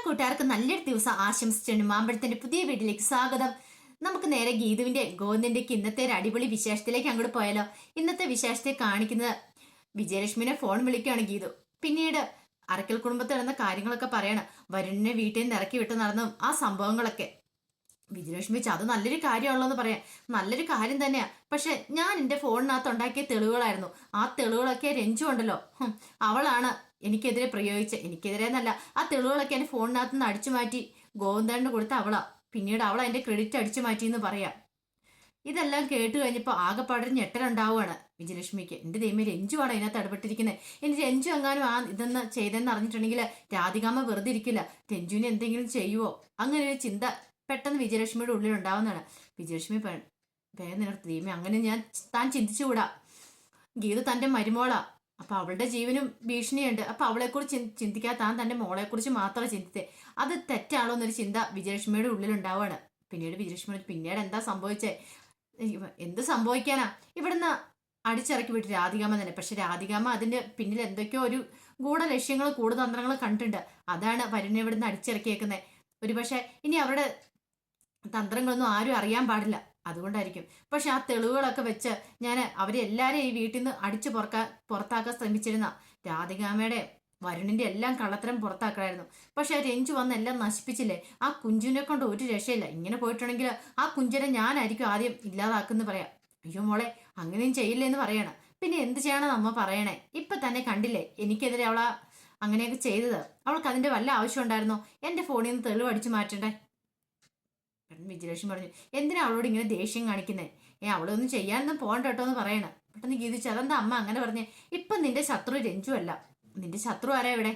കൂട്ടുകാർക്ക് നല്ലൊരു ദിവസം ആശംസിച്ചുണ്ട്. മാമ്പഴത്തിന്റെ പുതിയ വീട്ടിലേക്ക് സ്വാഗതം. നമുക്ക് നേരെ ഗീതുവിന്റെ ഗോവിന്ദന്റെ ഇന്നത്തെ ഒരു അടിപൊളി വിശേഷത്തിലേക്ക് അങ്ങോട്ട് പോയാലോ. ഇന്നത്തെ വിശേഷത്തെ കാണിക്കുന്നത് വിജയലക്ഷ്മിനെ ഫോൺ വിളിക്കുകയാണ് ഗീതു. പിന്നീട് അറക്കൽ കുടുംബത്തിൽ നടന്ന കാര്യങ്ങളൊക്കെ പറയണം. വരുണിനെ വീട്ടിൽ നിന്ന് ഇറക്കി വിട്ട് നടന്നും ആ സംഭവങ്ങളൊക്കെ. വിജയലക്ഷ്മി വെച്ച് അത് നല്ലൊരു കാര്യമുള്ളൂ എന്ന് പറയാം. നല്ലൊരു കാര്യം തന്നെയാ. പക്ഷെ ഞാൻ എന്റെ ഫോണിനകത്ത് ഉണ്ടാക്കിയ തെളിവുകളായിരുന്നു. ആ തെളിവുകളൊക്കെ രഞ്ജു ഉണ്ടല്ലോ, അവളാണ് എനിക്കെതിരെ എനിക്കെതിരെ എന്നല്ല, ആ തെളിവുകളൊക്കെ എന്റെ ഫോണിനകത്ത് നിന്ന് അടിച്ചു മാറ്റി ഗോവിന്ദന് കൊടുത്ത അവളാ. പിന്നീട് അവൾ അതിന്റെ ക്രെഡിറ്റ് അടിച്ചു മാറ്റി എന്ന് പറയാം. ഇതെല്ലാം കേട്ട് കഴിഞ്ഞപ്പോൾ ആകെപ്പാടൊരു ഞെട്ടലുണ്ടാവുകയാണ് വിജയലക്ഷ്മിക്ക്. എന്റെ ദൈവമേ, രഞ്ജുവാണ് ഇതിനകത്ത് ഇടപെട്ടിരിക്കുന്നത്. ഇനി രഞ്ജു എങ്ങാനും ഇതെന്ന് ചെയ്തെന്ന് അറിഞ്ഞിട്ടുണ്ടെങ്കിൽ രാധികാമ്മ വെറുതെ ഇരിക്കില്ല. രഞ്ജുവിന് എന്തെങ്കിലും ചെയ്യുവോ, അങ്ങനെ ഒരു ചിന്ത പെട്ടെന്ന് വിജയലക്ഷ്മിയുടെ ഉള്ളിൽ ഉണ്ടാവുന്നതാണ്. വിജയലക്ഷ്മി വേഗം നിനക്ക് ദൈവമേ, അങ്ങനെ താൻ ചിന്തിച്ചുകൂടാ. ഗീത തന്റെ മരുമോളാ. അപ്പൊ അവളുടെ ജീവനും ഭീഷണിയുണ്ട്. അപ്പൊ അവളെക്കുറിച്ച് ചിന്തിക്കാതെ താൻ തന്റെ മോളെക്കുറിച്ച് മാത്രമേ ചിന്തിച്ചേ. അത് തെറ്റാണോ എന്നൊരു ചിന്ത വിജയലക്ഷ്മിയുടെ ഉള്ളിൽ ഉണ്ടാവുകയാണ്. പിന്നീട് വിജയലക്ഷ്മി പിന്നീട് എന്താ സംഭവിച്ചേ, എന്ത് സംഭവിക്കാനാ, ഇവിടുന്ന് അടിച്ചിറക്കി വിട്ട് രാധികാമ്മ തന്നെ. പക്ഷെ രാധികാമ്മ അതിന്റെ പിന്നിൽ എന്തൊക്കെയോ ഒരു ഗൂഢലക്ഷ്യങ്ങൾ ഗൂഢതന്ത്രങ്ങൾ കണ്ടിട്ടുണ്ട്. അതാണ് വരുണിനെ ഇവിടുന്ന് അടിച്ചിറക്കിയേക്കുന്നത്. ഒരുപക്ഷെ ഇനി അവരുടെ തന്ത്രങ്ങളൊന്നും ആരും അറിയാൻ പാടില്ല, അതുകൊണ്ടായിരിക്കും. പക്ഷെ ആ തെളിവുകളൊക്കെ വെച്ച് ഞാൻ അവരെ എല്ലാരെയും ഈ വീട്ടിൽ നിന്ന് അടിച്ചു പുറത്താക്കാൻ ശ്രമിച്ചിരുന്ന രാധികാമ്മയുടെ വരുണിന്റെ എല്ലാം കള്ളത്തരം പുറത്താക്കണമായിരുന്നു. പക്ഷെ ആ രഞ്ജു വന്ന് എല്ലാം നശിപ്പിച്ചില്ലേ. ആ കുഞ്ചുവിനെ കൊണ്ട് ഒരു രക്ഷയില്ല. ഇങ്ങനെ പോയിട്ടുണ്ടെങ്കിൽ ആ കുഞ്ചിനെ ഞാനായിരിക്കും ആദ്യം ഇല്ലാതാക്കുന്ന പറയാം. അയ്യോ മോളെ, അങ്ങനെയും ചെയ്യില്ലേ എന്ന് പറയണം. പിന്നെ എന്ത് ചെയ്യണം നമ്മ പറയണേ. ഇപ്പൊ തന്നെ കണ്ടില്ലേ എനിക്കെതിരെ അവളാ അങ്ങനെയൊക്കെ ചെയ്തത്. അവൾക്ക് അതിന്റെ വല്ല ആവശ്യം ഉണ്ടായിരുന്നോ എന്റെ ഫോണിൽ നിന്ന് തെളിവ് അടിച്ചു മാറ്റണ്ടേ. വിജയലക്ഷ്മി പറഞ്ഞു, എന്തിനാ അവളോട് ഇങ്ങനെ ദേഷ്യം കാണിക്കുന്നേ? അവളൊന്നും ചെയ്യാനൊന്നും പോകണ്ട കേട്ടോ എന്ന് പറയണം. പെട്ടെന്ന് ഗീതിച്ചു, അതെന്താ അമ്മ അങ്ങനെ പറഞ്ഞേ? ഇപ്പൊ നിന്റെ ശത്രു രഞ്ജു അല്ല. നിന്റെ ശത്രു ആരാ ഇവിടെ?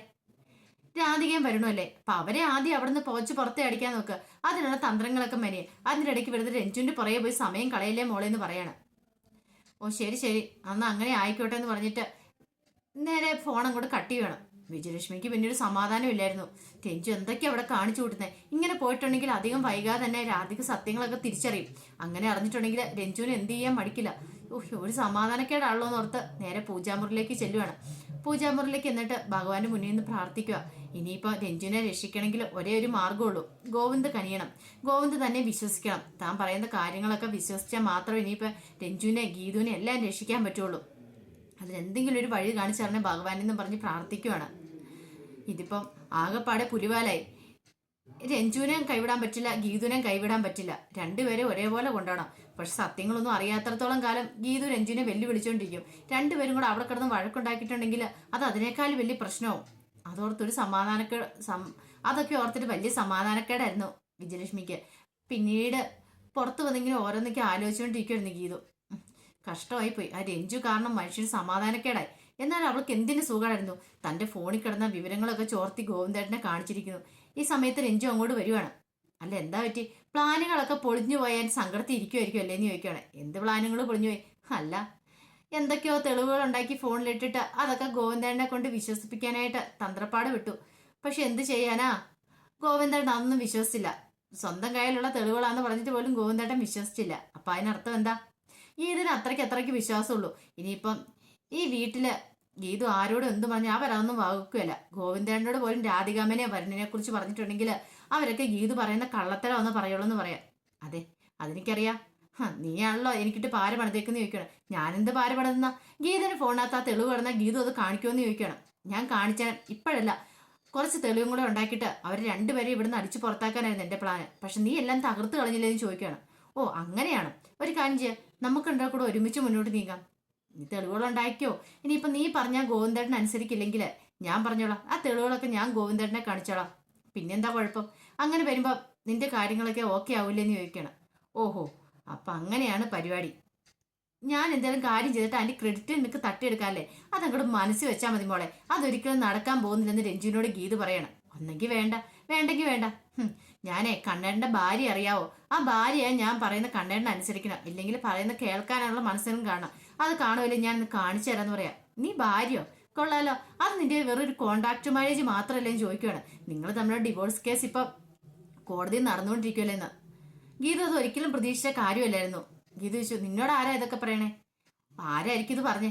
രാധികയും വരണമല്ലേ. അപ്പൊ അവരെ ആദ്യം അവിടുന്ന് പോച്ച് പുറത്തെ അടിക്കാൻ നോക്ക്. അതിനുള്ള തന്ത്രങ്ങളൊക്കെ മെനയെ. അതിന്റെ ഇടയ്ക്ക് വെറുതെ രഞ്ജുവിന്റെ പുറകെ പോയി സമയം കളയില്ലേ മോളെ എന്ന് പറയണം. ഓ ശരി ശരി, അന്ന് അങ്ങനെ ആയിക്കോട്ടെ എന്ന് പറഞ്ഞിട്ട് നേരെ ഫോൺ അങ്ങോട്ട് കട്ട് ചെയ്യണം. വിജയലക്ഷ്മിക്ക് പിന്നെ ഒരു സമാധാനം ഇല്ലായിരുന്നു. രഞ്ജു എന്തൊക്കെയാ അവിടെ കാണിച്ചു കൂട്ടുന്നത്. ഇങ്ങനെ പോയിട്ടുണ്ടെങ്കിൽ അധികം വൈകാതെ തന്നെ രാധിക സത്യങ്ങളൊക്കെ തിരിച്ചറിയും. അങ്ങനെ അറിഞ്ഞിട്ടുണ്ടെങ്കിൽ രഞ്ജുവിന് എന്ത് ചെയ്യാൻ മടിക്കില്ല. ഒരു സമാധാനക്കേടാണല്ലോ എന്ന് ഓർത്ത് നേരെ പൂജാമുറിലേക്ക് ചെല്ലുവാണ്. പൂജാമുറിലേക്ക് എന്നിട്ട് ഭഗവാന്റെ മുന്നിൽ നിന്ന് പ്രാർത്ഥിക്കുക. ഇനിയിപ്പോ രഞ്ജുവിനെ രക്ഷിക്കണമെങ്കിൽ ഒരേ ഒരു മാർഗ്ഗമുള്ളൂ, ഗോവിന്ദ് കനിയണം. ഗോവിന്ദ് തന്നെ വിശ്വസിക്കണം. താൻ പറയുന്ന കാര്യങ്ങളൊക്കെ വിശ്വസിച്ചാൽ മാത്രമേ ഇനിയിപ്പോ രഞ്ജുവിനെ ഗീതുവിനെ എല്ലാം രക്ഷിക്കാൻ പറ്റുള്ളൂ. അതിലെന്തെങ്കിലും ഒരു വഴി കാണിച്ചു തരണേ ഭഗവാൻ എന്നും പറഞ്ഞ് പ്രാർത്ഥിക്കുവാണ്. ഇതിപ്പം ആകെപ്പാടെ പുലിവാലായി. രഞ്ജുവിനെയും കൈവിടാൻ പറ്റില്ല, ഗീതുവിനെയും കൈവിടാൻ പറ്റില്ല. രണ്ടുപേരെ ഒരേപോലെ കൊണ്ടുപോകണം. പക്ഷെ സത്യങ്ങളൊന്നും അറിയാത്തടത്തോളം കാലം ഗീതു രഞ്ജുവിനെ വെല്ലുവിളിച്ചോണ്ടിരിക്കും. രണ്ടുപേരും കൂടെ അവിടെ കിടന്ന് വഴക്കുണ്ടാക്കിയിട്ടുണ്ടെങ്കിൽ അത് അതിനേക്കാൾ വലിയ പ്രശ്നവും. അതോർത്തൊരു അതൊക്കെ ഓർത്തിട്ട് വലിയ സമാധാനക്കേടായിരുന്നു വിജയലക്ഷ്മിക്ക്. പിന്നീട് പുറത്തു വന്നിങ്ങനെ ഓരോന്നൊക്കെ ആലോചിച്ചുകൊണ്ടിരിക്കുമായിരുന്നു ഗീതു. കഷ്ടമായി പോയി. ആ രഞ്ജു കാരണം മനുഷ്യന് സമാധാനക്കേടായി. എന്നാൽ അവൾക്ക് എന്തിനു സുഖമായിരുന്നു. തന്റെ ഫോണിൽ കിടന്ന വിവരങ്ങളൊക്കെ ചോർത്തി ഗോവിന്ദേട്ടനെ കാണിച്ചിരിക്കുന്നു. ഈ സമയത്ത് രഞ്ജു അങ്ങോട്ട് വരുവാണ്. അല്ല എന്താ പറ്റി? പ്ലാനുകളൊക്കെ പൊളിഞ്ഞു പോയാൽ സങ്കടത്തിൽ ഇരിക്കുമായിരിക്കും അല്ലേന്ന് ചോദിക്കുകയാണ്. എന്ത് പ്ലാനുകൾ പൊളിഞ്ഞു പോയി? അല്ല, എന്തൊക്കെയോ തെളിവുകൾ ഉണ്ടാക്കി ഫോണിലിട്ടിട്ട് അതൊക്കെ ഗോവിന്ദേട്ടനെ കൊണ്ട് വിശ്വസിപ്പിക്കാനായിട്ട് തന്ത്രപ്പാട് വിട്ടു. പക്ഷെ എന്ത് ചെയ്യാനാ, ഗോവിന്ദേട്ടൻ അതൊന്നും വിശ്വസിച്ചില്ല. സ്വന്തം കയ്യിലുള്ള തെളിവുകളാന്ന് പറഞ്ഞിട്ട് പോലും ഗോവിന്ദേട്ടൻ വിശ്വസിച്ചില്ല. അപ്പൊ അതിനർത്ഥം എന്താ? ഇതിന് അത്രയ്ക്ക് വിശ്വാസമുള്ളൂ. ഇനിയിപ്പം ഈ വീട്ടില് ഗീതു ആരോടും എന്ത് പറഞ്ഞാൽ അവരതൊന്നും വകുക്കുകയല്ല. ഗോവിന്ദേട്ടനോട് പോലും രാധികാമ്മനെ വരുണിനെ കുറിച്ച് പറഞ്ഞിട്ടുണ്ടെങ്കിൽ അവരൊക്കെ ഗീതു പറയുന്ന കള്ളത്തരം ഒന്ന് പറയുള്ളൂ എന്ന് പറയാം. അതെ, അതെനിക്കറിയാം. നീയാണല്ലോ എനിക്കിട്ട് പാര പണിതേക്കെന്ന് ചോദിക്കണം. ഞാനെന്ത് പാര പണിതെന്ന? ഗീതന് ഫോണിനകത്ത് ആ തെളിവ് കിടന്നാൽ ഗീതു അത് കാണിക്കുമെന്ന് ചോദിക്കണം. ഞാൻ കാണിച്ചാൽ ഇപ്പോഴല്ല, കുറച്ച് തെളിവും കൂടെ ഉണ്ടാക്കിയിട്ട് അവർ രണ്ടുപേരും ഇവിടുന്ന് അടിച്ചു പുറത്താക്കാനായിരുന്നു എന്റെ പ്ലാന്. പക്ഷെ നീ എല്ലാം തകർത്ത് കളഞ്ഞില്ലെന്ന് ചോദിക്കുകയാണ്. ഓ അങ്ങനെയാണ്. ഒരു കാര്യം ചെയ്യാം, നമുക്കുണ്ടോ കൂടെ ഒരുമിച്ച് മുന്നോട്ട് നീങ്ങാം. നീ തെളിവുകൾ ഉണ്ടാക്കിയോ. ഇനിയിപ്പൊ നീ പറഞ്ഞാൽ ഗോവിന്ദേട്ടൻ അനുസരിക്കില്ലെങ്കിൽ ഞാൻ പറഞ്ഞോളാം. ആ തെളിവുകളൊക്കെ ഞാൻ ഗോവിന്ദേട്ടനെ കാണിച്ചോളാം. പിന്നെന്താ കുഴപ്പം? അങ്ങനെ വരുമ്പോ നിന്റെ കാര്യങ്ങളൊക്കെ ഓക്കെ ആവില്ലെന്ന് ചോദിക്കണം. ഓഹോ, അപ്പൊ അങ്ങനെയാണ് പരിപാടി. ഞാൻ എന്തെങ്കിലും കാര്യം ചെയ്തിട്ട് അതിന്റെ ക്രെഡിറ്റ് നിനക്ക് തട്ടിയെടുക്കാല്ലേ? അതങ്ങോട്ട് മനസ്സിൽ വെച്ചാൽ മതി മോളെ. അതൊരിക്കലും നടക്കാൻ പോകുന്നില്ലെന്ന് രഞ്ജുവിനോട് ഗീത് പറയണം. ഒന്നെങ്കിൽ വേണ്ട, വേണ്ടെങ്കിൽ വേണ്ട. ഞാനേ കണ്ണേട്ടന്റെ ഭാര്യ അറിയാവോ? ആ ഭാര്യയെ ഞാൻ പറയുന്ന കണ്ണേട്ടൻ അനുസരിക്കണം. ഇല്ലെങ്കിൽ പറയുന്ന കേൾക്കാനുള്ള മനസ്സിലും കാണാം. അത് കാണുമല്ലേ ഞാൻ കാണിച്ചു തരാന്ന് പറയാം. നീ ഭാര്യയോ? കൊള്ളാലോ. അത് നിന്റെ വെറൊരു കോൺട്രാക്ട് മാരേജ് മാത്രമല്ലേ ചോദിക്കുകയാണ്. നിങ്ങൾ തമ്മിലുള്ള ഡിവോഴ്സ് കേസ് ഇപ്പൊ കോടതിയിൽ നടന്നുകൊണ്ടിരിക്കുമല്ലേന്ന്. ഗീത അത് ഒരിക്കലും പ്രതീക്ഷിച്ച കാര്യമല്ലായിരുന്നു. ഗീത ചോദിച്ചു, നിന്നോട് ആരാ ഇതൊക്കെ പറയണേ? ആരായിരിക്കും ഇത് പറഞ്ഞേ?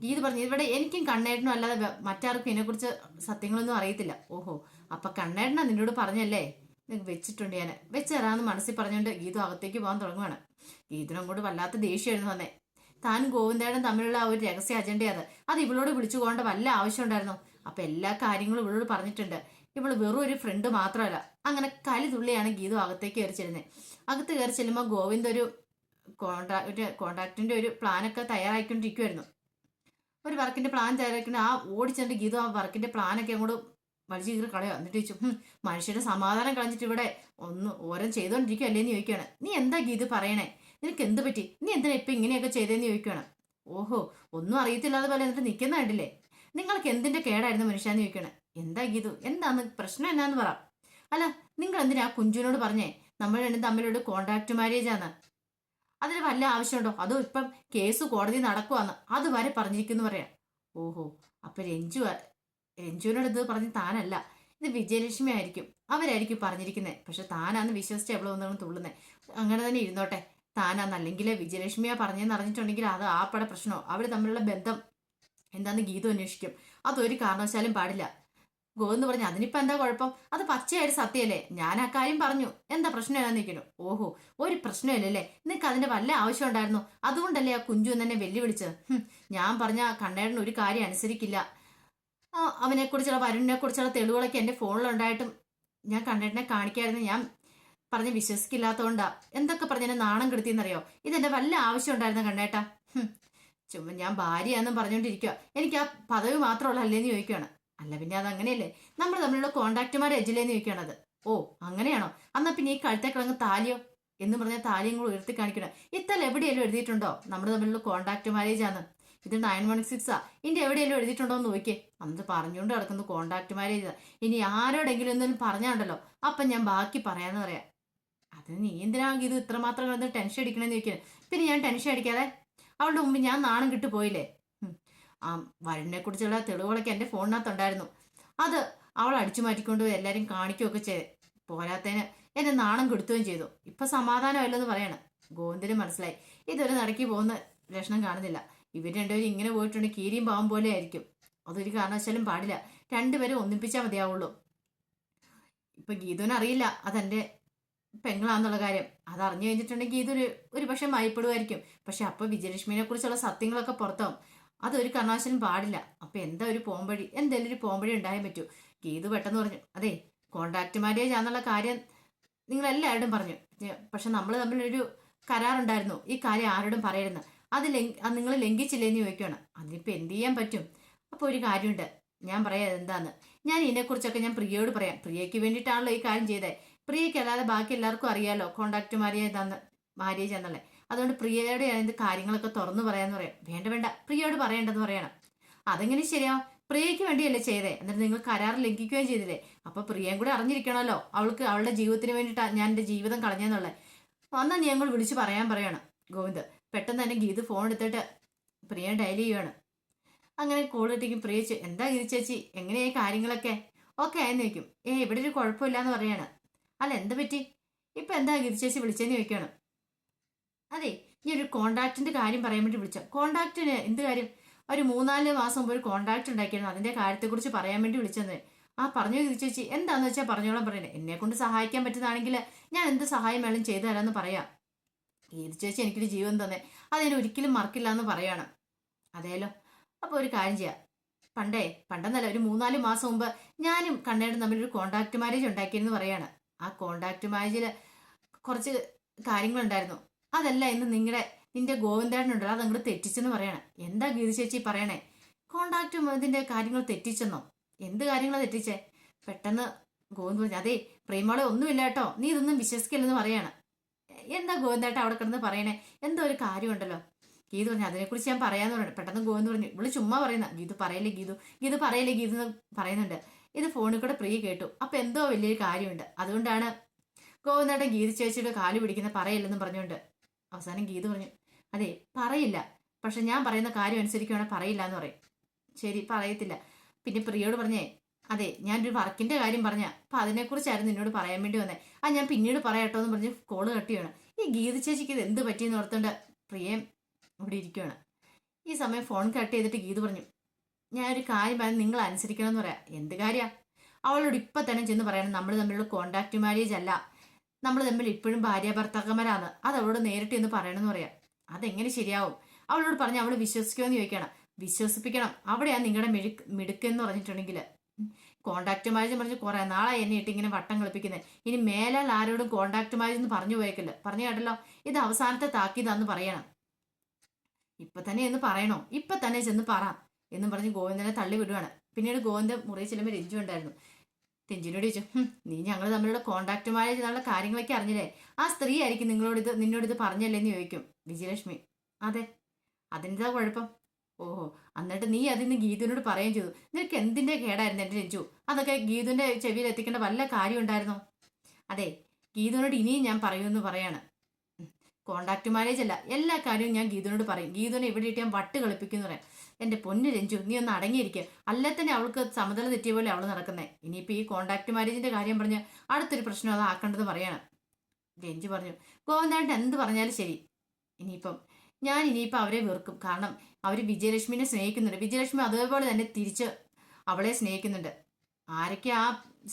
ഗീത് പറഞ്ഞു ഇവിടെ എനിക്കും കണ്ണേട്ടനും അല്ലാതെ മറ്റാർക്കും ഇതിനെക്കുറിച്ച് സത്യങ്ങളൊന്നും അറിയത്തില്ല. ഓഹോ, അപ്പൊ കണ്ണേട്ടനാ നിന്നോട് പറഞ്ഞല്ലേ, വെച്ചിട്ടുണ്ട് ഞാൻ വെച്ച് തരാമെന്ന് മനസ്സിൽ പറഞ്ഞുകൊണ്ട് ഗീതു അകത്തേക്ക് പോകാൻ തുടങ്ങുവാണ്. ഗീതിനങ്ങോട്ട് വല്ലാത്ത ദേഷ്യമായിരുന്നു വന്നേ. താൻ ഗോവിന്ദേടൻ തമ്മിലുള്ള ആ ഒരു രഹസ്യ അജണ്ട അത് ഇവളോട് വിളിച്ചു പോകേണ്ട വല്ല ആവശ്യം ഉണ്ടായിരുന്നോ? അപ്പൊ എല്ലാ കാര്യങ്ങളും ഇവളോട് പറഞ്ഞിട്ടുണ്ട്. ഇവള് വെറും ഒരു ഫ്രണ്ട് മാത്രമല്ല. അങ്ങനെ കലി തുള്ളിയാണ് ഗീതു അകത്തേക്ക് കയറി ചെല്ലുന്നത്. അകത്ത് കയറി ചെല്ലുമ്പോൾ ഗോവിന്ദ് ഒരു കോൺട്രാക്ടിന്റെ ഒരു പ്ലാനൊക്കെ തയ്യാറായിക്കൊണ്ടിരിക്കുമായിരുന്നു. ഒരു വർക്കിന്റെ പ്ലാൻ തയ്യാറാക്കുന്ന ആ ഓടിച്ചെന്ന് ഗീതു ആ വർക്കിന്റെ പ്ലാനൊക്കെ അങ്ങോട്ട് വലിച്ചു കീറി കളയോ. എന്നിട്ട് ചോദിച്ചു, മനുഷ്യരുടെ സമാധാനം കളഞ്ഞിട്ട് ഇവിടെ ഒന്ന് ഓരോ ചെയ്തോണ്ടിരിക്കുകയല്ലേന്ന് ചോദിക്കുകയാണ്. നീ എന്താ ഗീതു പറയണേ? നിനക്ക് എന്ത് പറ്റി? നീ എന്തിനാ ഇപ്പൊ ഇങ്ങനെയൊക്കെ ചെയ്തതെന്ന് ചോദിക്കുകയാണ്. ഓഹോ, ഒന്നും അറിയത്തില്ലാതെ പോലെ എന്നിട്ട് നിൽക്കുന്ന കണ്ടില്ലേ? നിങ്ങൾക്ക് എന്തിന്റെ കേടായിരുന്നു മനുഷ്യാന്ന് ചോദിക്കുകയാണ്. എന്താ ഗീതു, എന്താന്ന് പ്രശ്നം എന്നാന്ന് പറ. അല്ല, നിങ്ങൾ എന്തിനാ കുഞ്ചുവിനോട് പറഞ്ഞേ നമ്മൾ രണ്ടും തമ്മിലൊരു കോൺട്രാക്ട് മാരേജ് ആണ്? അതിന് വല്ല ആവശ്യമുണ്ടോ? അതോ ഇപ്പം കേസ് കോടതി നടക്കുവാന്ന് അതുവരെ പറഞ്ഞിരിക്കുന്നു പറയാം. ഓഹോ, അപ്പൊ രഞ്ജുവിനോട് ഇത് പറഞ്ഞ് താനല്ല, ഇത് വിജയലക്ഷ്മി ആയിരിക്കും, അവരായിരിക്കും പറഞ്ഞിരിക്കുന്നത്. പക്ഷെ താനാന്ന് വിശ്വസിച്ച് എവിടെ വന്നോളും തുള്ളുന്നേ. അങ്ങനെ തന്നെ ഇരുന്നോട്ടെ, താനാന്ന്. അല്ലെങ്കിൽ വിജയലക്ഷ്മിയാ പറഞ്ഞെന്ന് അറിഞ്ഞിട്ടുണ്ടെങ്കിൽ അത് ആപ്പടെ പ്രശ്നമോ അവർ തമ്മിലുള്ള ബന്ധം എന്താന്ന് ഗീതു അന്വേഷിക്കും. അതൊരു കാരണവശാലും പാടില്ല. ഗോവെന്ന് പറഞ്ഞു, അതിനിപ്പോ എന്താ കുഴപ്പം? അത് പച്ചയായിട്ട് സത്യല്ലേ, ഞാൻ ആ കാര്യം പറഞ്ഞു, എന്താ പ്രശ്നം എന്നാന്ന് നിൽക്കുന്നു. ഓഹോ, ഒരു പ്രശ്നമില്ലല്ലേ, നിനക്ക് അതിന്റെ വല്ല ആവശ്യം ഉണ്ടായിരുന്നു? അതുകൊണ്ടല്ലേ ആ കുഞ്ചു എന്നെ വെല്ലുവിളിച്ചത്? ഞാൻ പറഞ്ഞ കണ്ണേടൻ ഒരു കാര്യം അനുസരിക്കില്ല. അവനെ കുറിച്ചുള്ള വരുണിനെ കുറിച്ചുള്ള തെളിവുകളൊക്കെ എന്റെ ഫോണിലുണ്ടായിട്ടും ഞാൻ കണ്ണേട്ടനെ കാണിക്കായിരുന്നു. ഞാൻ പറഞ്ഞ് വിശ്വസിക്കില്ലാത്തതുകൊണ്ടാ എന്തൊക്കെ പറഞ്ഞെന്നെ നാണം കെടുത്തിയെന്നറിയോ? ഇതെന്റെ വല്ല ആവശ്യം ഉണ്ടായിരുന്ന കണ്ണേട്ടാ? ചുമ്മാ ഞാൻ ഭാര്യയാന്നും പറഞ്ഞുകൊണ്ടിരിക്കുക, എനിക്ക് ആ പദവി മാത്രമുള്ള അല്ലേന്ന് ചോദിക്കുകയാണ്. അല്ല പിന്നെ അത് അങ്ങനെയല്ലേ, നമ്മൾ തമ്മിലുള്ള കോണ്ടാക്ടുമാരെ എജില്ലേന്ന് ചോദിക്കുകയാണത്. ഓ അങ്ങനെയാണോ? എന്നാ പിന്നെ ഈ കഴുത്തെ കിളങ്ങ് താലിയോ എന്ന് പറഞ്ഞാൽ താലിയും കൂടെ ഉയർത്തി കാണിക്കണം. ഇത്തൽ എവിടെയെങ്കിലും എഴുതിയിട്ടുണ്ടോ നമ്മൾ തമ്മിലുള്ള കോണ്ടാക്ട് മാരേജ് ആണ്? ഇത് 916 ഇതിന്റെ എവിടെയെങ്കിലും എഴുതിയിട്ടുണ്ടോ എന്ന് നോക്കിയേ. അന്ന് പറഞ്ഞുകൊണ്ട് കിടക്കുന്നു കോണ്ടാക്ട് മാരേജ്. ഇനി ആരോടെങ്കിലും എന്തെങ്കിലും പറഞ്ഞാണ്ടല്ലോ അപ്പം ഞാൻ ബാക്കി പറയാന്ന് പറയാം. അത് നീ എന്തിനാ ഇത് ഇത്രമാത്രം കിടന്ന് ടെൻഷൻ അടിക്കണമെന്ന് ചോദിക്കുന്നത്. പിന്നെ ഞാൻ ടെൻഷൻ അടിക്കാതെ അവളുടെ മുമ്പ് ഞാൻ നാണം കിട്ടു പോയില്ലേ? ആ വരുണിനെ കുറിച്ചുള്ള തെളിവുകളൊക്കെ എൻ്റെ ഫോണിനകത്തുണ്ടായിരുന്നു. അത് അവൾ അടിച്ചു മാറ്റിക്കൊണ്ട് എല്ലാവരും കാണിക്കുകയൊക്കെ ചെയ്ത് പോരാത്തതിന് എന്നെ നാണം കെടുത്തുകയും ചെയ്തു. ഇപ്പൊ സമാധാനമല്ലെന്ന് പറയണം. ഗോവിന്ദന് മനസ്സിലായി ഇതൊരു നടക്കി പോകുന്ന ലക്ഷണം കാണുന്നില്ല. ഇവർ രണ്ടുപേരും ഇങ്ങനെ പോയിട്ടുണ്ടെങ്കിൽ കീരിയും പാവം പോലെ ആയിരിക്കും. അതൊരു കാരണവശാലും പാടില്ല. രണ്ടുപേരും ഒന്നിപ്പിച്ചാൽ മതിയാവുള്ളൂ. ഇപ്പൊ ഗീതുവിന് അറിയില്ല അതെന്റെ പെങ്ങളാന്നുള്ള കാര്യം. അത് അറിഞ്ഞു കഴിഞ്ഞിട്ടുണ്ടെങ്കിൽ ഒരു പക്ഷെ മയപ്പെടുമായിരിക്കും. പക്ഷെ അപ്പൊ വിജയലക്ഷ്മിനെ കുറിച്ചുള്ള സത്യങ്ങളൊക്കെ പുറത്താവും. അതൊരു കാരണവശാലും പാടില്ല. അപ്പൊ എന്താ ഒരു പോംവഴി, എന്തെങ്കിലും ഒരു പോംവഴി ഉണ്ടായാൻ പറ്റൂ. ഗീതു പെട്ടെന്ന് പറഞ്ഞു, അതെ കോൺട്രാക്ട് മാരേജ് ആണെന്നുള്ള കാര്യം നിങ്ങൾ എല്ലാവരോടും പറഞ്ഞു. പക്ഷെ നമ്മൾ തമ്മിലൊരു കരാറുണ്ടായിരുന്നു, ഈ കാര്യം ആരോടും പറയരുന്ന്. അത് നിങ്ങൾ ലംഘിച്ചില്ലേന്ന് ചോദിക്കുകയാണ്. അതിനിപ്പോൾ എന്ത് ചെയ്യാൻ പറ്റും? അപ്പോൾ ഒരു കാര്യമുണ്ട്, ഞാൻ പറയാം എന്താന്ന്. ഞാൻ ഇതിനെക്കുറിച്ചൊക്കെ ഞാൻ പ്രിയയോട് പറയാം. പ്രിയയ്ക്ക് വേണ്ടിയിട്ടാണല്ലോ ഈ കാര്യം ചെയ്തത്. പ്രിയയ്ക്ക് അല്ലാതെ ബാക്കി എല്ലാവർക്കും അറിയാലോ കോൺട്രാക്ട് മാരേജ് എന്നല്ലേ. അതുകൊണ്ട് പ്രിയയോട് ഞാൻ ഇത് കാര്യങ്ങളൊക്കെ തുറന്നു പറയാന്ന് പറയാം. വേണ്ട വേണ്ട, പ്രിയയോട് പറയേണ്ടെന്ന് പറയണം. അതെങ്ങനെ ശരിയാവും? പ്രിയയ്ക്ക് വേണ്ടിയല്ലേ ചെയ്തേ, എന്നിട്ട് നിങ്ങൾ കരാർ ലംഘിക്കുകയും ചെയ്തില്ലേ? അപ്പൊ പ്രിയയും കൂടെ അറിഞ്ഞിരിക്കണമല്ലോ അവൾക്ക് അവളുടെ ജീവിതത്തിന് വേണ്ടിയിട്ടാണ് ഞാൻ എൻ്റെ ജീവിതം കളഞ്ഞെന്നുള്ളത്. വന്നാൽ നീ ഞങ്ങൾ വിളിച്ച് പറയാൻ പറയണം. ഗോവിന്ദ് പെട്ടെന്ന് തന്നെ ഗീത് ഫോൺ എടുത്തിട്ട് പ്രിയ ഡയൽ ചെയ്യുവാണ്. അങ്ങനെ കോൾ കിട്ടിക്കും. പ്രിയ എന്താ ഗീത ചേച്ചി, എങ്ങനെയായി കാര്യങ്ങളൊക്കെ? ഓക്കെ ആയെന്ന് ചോദിക്കും. ഇവിടെ ഒരു കുഴപ്പമില്ലാന്ന് പറയാണ്. അല്ല എന്ത് പറ്റി ഇപ്പൊ എന്താ ഗീത ചേച്ചി വിളിച്ചെന്ന് ചോദിക്കുകയാണ്. അതെ, ഈ ഒരു കോൺട്രാക്ടിന്റെ കാര്യം പറയാൻ വേണ്ടി വിളിച്ചോ. കോൺട്രാക്ടിന് എന്ത് കാര്യം? ഒരു 3-4 മാസം മുമ്പ് ഒരു കോൺട്രാക്ട് ഉണ്ടാക്കിയിരുന്നു, അതിന്റെ കാര്യത്തെക്കുറിച്ച് പറയാൻ വേണ്ടി വിളിച്ചത്. ആ പറഞ്ഞു ചേച്ചി, എന്താന്ന് വെച്ചാൽ പറഞ്ഞോളാൻ പറയണേ. എന്നെ കൊണ്ട് സഹായിക്കാൻ പറ്റുന്നതാണെങ്കിൽ ഞാൻ എന്ത് സഹായം വേണം ചെയ്തു തരാമെന്ന് പറയാം. ഗീത ചേച്ചി എനിക്കൊരു ജീവൻ തന്നെ, അതെന്നെ ഒരിക്കലും മറക്കില്ല എന്ന് പറയാണ്. അതേലോ, അപ്പോൾ ഒരു കാര്യം ചെയ്യാം. പണ്ടെന്നല്ല, ഒരു 3-4 മാസം മുമ്പ് ഞാനും കണ്ണേടും തമ്മിലൊരു കോൺട്രാക്ട് മാരേജ് ഉണ്ടാക്കിയെന്ന് പറയാണ്. ആ കോൺട്രാക്ട് മാരേജിൽ കുറച്ച് കാര്യങ്ങളുണ്ടായിരുന്നു. അതല്ല ഇന്ന് നിന്റെ ഗോവിന്ദേട്ടനുണ്ടല്ലോ അത് അങ്ങോട്ട് തെറ്റിച്ചെന്ന് പറയണം. എന്താ ഗീത ചേച്ചി പറയണേ? കോൺട്രാക്ട് ഇതിന്റെ കാര്യങ്ങൾ തെറ്റിച്ചെന്നോ? എന്ത് കാര്യങ്ങളാണ് തെറ്റിച്ചേ? പെട്ടെന്ന് ഗോവിന്ദ് പറഞ്ഞു, അതെ പ്രേമോളെ ഒന്നുമില്ല കേട്ടോ, നീ ഇതൊന്നും വിശ്വസിക്കില്ലെന്ന് പറയാണ്. എന്താ ഗോവിന്ദേട്ട അവിടെ കിടന്ന് പറയണേ? എന്തോ ഒരു കാര്യമുണ്ടല്ലോ. ഗീതു പറഞ്ഞു, അതിനെക്കുറിച്ച് ഞാൻ പറയാന്ന് പറഞ്ഞു. പെട്ടെന്ന് ഗോവിന്ദ് പറഞ്ഞു, ഇവള് ചുമ്മാ പറയുന്ന. ഗീതു പറയല്ലേ ഗീതു എന്ന് പറയുന്നുണ്ട്. ഇത് ഫോണിൽ കൂടെ പ്രിയ കേട്ടു. അപ്പൊ എന്തോ വലിയൊരു കാര്യമുണ്ട്. അതുകൊണ്ടാണ് ഗോവിന്ദേട്ടൻ ഗീത ചേച്ചിയുടെ കാല് പിടിക്കുന്ന പറയില്ലെന്നും പറഞ്ഞുകൊണ്ട്. അവസാനം ഗീതു പറഞ്ഞു, അതെ പറയില്ല, പക്ഷെ ഞാൻ പറയുന്ന കാര്യം അനുസരിക്കുവാണെങ്കിൽ പറയില്ല എന്ന് പറയും. ശരി പറയത്തില്ല. പിന്നെ പ്രിയോട് പറഞ്ഞേ, അതെ ഞാനൊരു വർക്കിന്റെ കാര്യം പറഞ്ഞ, അപ്പൊ അതിനെക്കുറിച്ചായിരുന്നു നിന്നോട് പറയാൻ വേണ്ടി വന്നേ. ഞാൻ പിന്നീട് പറയാട്ടോ എന്ന് പറഞ്ഞ് കോള് കട്ട് ചെയ്യണം. ഈ ഗീത ചേച്ചിക്ക് ഇത് എന്ത് പറ്റിയെന്ന് ഓർത്തുകൊണ്ട് പ്രിയം ഇവിടെ ഇരിക്കുകയാണ്. ഈ സമയം ഫോൺ കട്ട് ചെയ്തിട്ട് ഗീതു പറഞ്ഞു, ഞാനൊരു കാര്യം പറയാൻ നിങ്ങൾ അനുസരിക്കണമെന്ന് പറയാം. എന്ത് കാര്യ? അവളോട് ഇപ്പൊ തന്നെ ചെന്ന് പറയണം നമ്മൾ തമ്മിലുള്ള കോണ്ടാക്ട് മാരേജ് അല്ല, നമ്മൾ തമ്മിൽ ഇപ്പോഴും ഭാര്യ ഭർത്താക്കന്മാരാണ്. അത് അവളോട് നേരിട്ട് എന്ന് പറയണമെന്ന് പറയാം. അതെങ്ങനെ ശരിയാവും? അവളോട് പറഞ്ഞ് അവള് വിശ്വസിക്കുമെന്ന് ചോദിക്കണം. വിശ്വസിപ്പിക്കണം. അവിടെയാണ് നിങ്ങളുടെ മിടുക്കെന്ന് പറഞ്ഞിട്ടുണ്ടെങ്കിൽ. കോണ്ടാക്ട് മാരേജ് പറഞ്ഞ് കുറെ നാളായി എന്നെ ഇട്ട് ഇങ്ങനെ വട്ടം കളിപ്പിക്കുന്നത്. ഇനി മേലാൽ ആരോടും കോണ്ടാക്ട് മാരേജ് എന്ന് പറഞ്ഞു പോയേക്കില്ല. പറഞ്ഞു കേട്ടല്ലോ, ഇത് അവസാനത്തെ താക്കീതാന്ന് പറയണം. ഇപ്പൊ തന്നെ എന്ന് പറയണോ? ഇപ്പൊ തന്നെ ചെന്ന് പറ എന്നും പറഞ്ഞ് ഗോവിന്ദനെ തള്ളി വിടുവാണ്. പിന്നീട് ഗോവിന്ദൻ മുറി ചെല്ലുമ്പോൾ രഞ്ജു ഉണ്ടായിരുന്നു. രഞ്ജുനോട് ചോദിച്ചു, നീ ഞങ്ങൾ തമ്മിലുള്ള കോണ്ടാക്ട് മാരേജ് എന്നുള്ള കാര്യങ്ങളൊക്കെ അറിഞ്ഞില്ലേ? ആ സ്ത്രീ ആയിരിക്കും നിന്നോട് ഇത് പറഞ്ഞല്ലേന്ന് ചോദിക്കും വിജയലക്ഷ്മി. അതെ, അതിനെന്താ കുഴപ്പം? ഓഹോ, എന്നിട്ട് നീ അതിന് ഗീതുവിനോട് പറയുകയും ചെയ്തു. നിനക്ക് എന്തിന്റെ കേടായിരുന്നു എന്റെ രഞ്ജു? അതൊക്കെ ഗീതുവിന്റെ ചെവിയിൽ എത്തിക്കേണ്ട വല്ല കാര്യം ഉണ്ടായിരുന്നോ? അതെ, ഗീതുവിനോട് ഇനിയും ഞാൻ പറയുമെന്ന് പറയാണ്. കോണ്ടാക്ട് മാരേജ് അല്ല, എല്ലാ കാര്യവും ഞാൻ ഗീതുവിനോട് പറയും. ഗീതുവിനെ ഇവിടെ ഇട്ട് ഞാൻ വട്ട് കളിപ്പിക്കുന്നു പറയാം. എന്റെ പൊന്നു രഞ്ജു, നീ ഒന്ന് അടങ്ങിയിരിക്കുക. അല്ലെ തന്നെ അവൾക്ക് സമതല തെറ്റിയ പോലെ അവള് നടക്കുന്നേ. ഇനിയിപ്പോ ഈ കോണ്ടാക്ട് മാരേജിന്റെ കാര്യം പറഞ്ഞ് അടുത്തൊരു പ്രശ്നം അത് ആക്കേണ്ടത് പറയാണ്. രഞ്ജു പറഞ്ഞു, ഗോവിന്ദായിട്ട് എന്ത് പറഞ്ഞാലും ശരി, ഇനിയിപ്പം അവരെ വെറുക്കും. കാരണം അവർ വിജയലക്ഷ്മിനെ സ്നേഹിക്കുന്നുണ്ട്. വിജയലക്ഷ്മി അതേപോലെ തന്നെ തിരിച്ച് അവളെ സ്നേഹിക്കുന്നുണ്ട്. ആരൊക്കെ ആ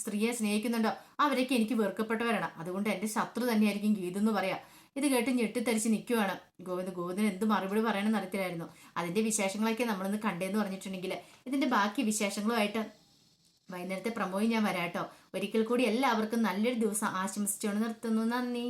സ്ത്രീയെ സ്നേഹിക്കുന്നുണ്ടോ അവരൊക്കെ എനിക്ക് വെറുക്കപ്പെട്ടവരാണ്. അതുകൊണ്ട് എന്റെ ശത്രു തന്നെയായിരിക്കും ഗീതു എന്ന് പറയാ. ഇത് കേട്ട് ഞെട്ടിത്തരിച്ച് നിൽക്കുവാണ് ഗോവിന്ദൻ എന്ത് മറുപടി പറയണമെന്ന് അറിയത്തില്ലായിരുന്നു. അതിന്റെ വിശേഷങ്ങളൊക്കെ നമ്മളൊന്ന് കണ്ടേന്ന് പറഞ്ഞിട്ടുണ്ടെങ്കിൽ ഇതിന്റെ ബാക്കി വിശേഷങ്ങളുമായിട്ട് വൈകുന്നേരത്തെ പ്രമോയും ഞാൻ വരാട്ടോ. ഒരിക്കൽ കൂടി എല്ലാവർക്കും നല്ലൊരു ദിവസം ആശംസിച്ചുകൊണ്ട് നിർത്തുന്നു. നന്ദി.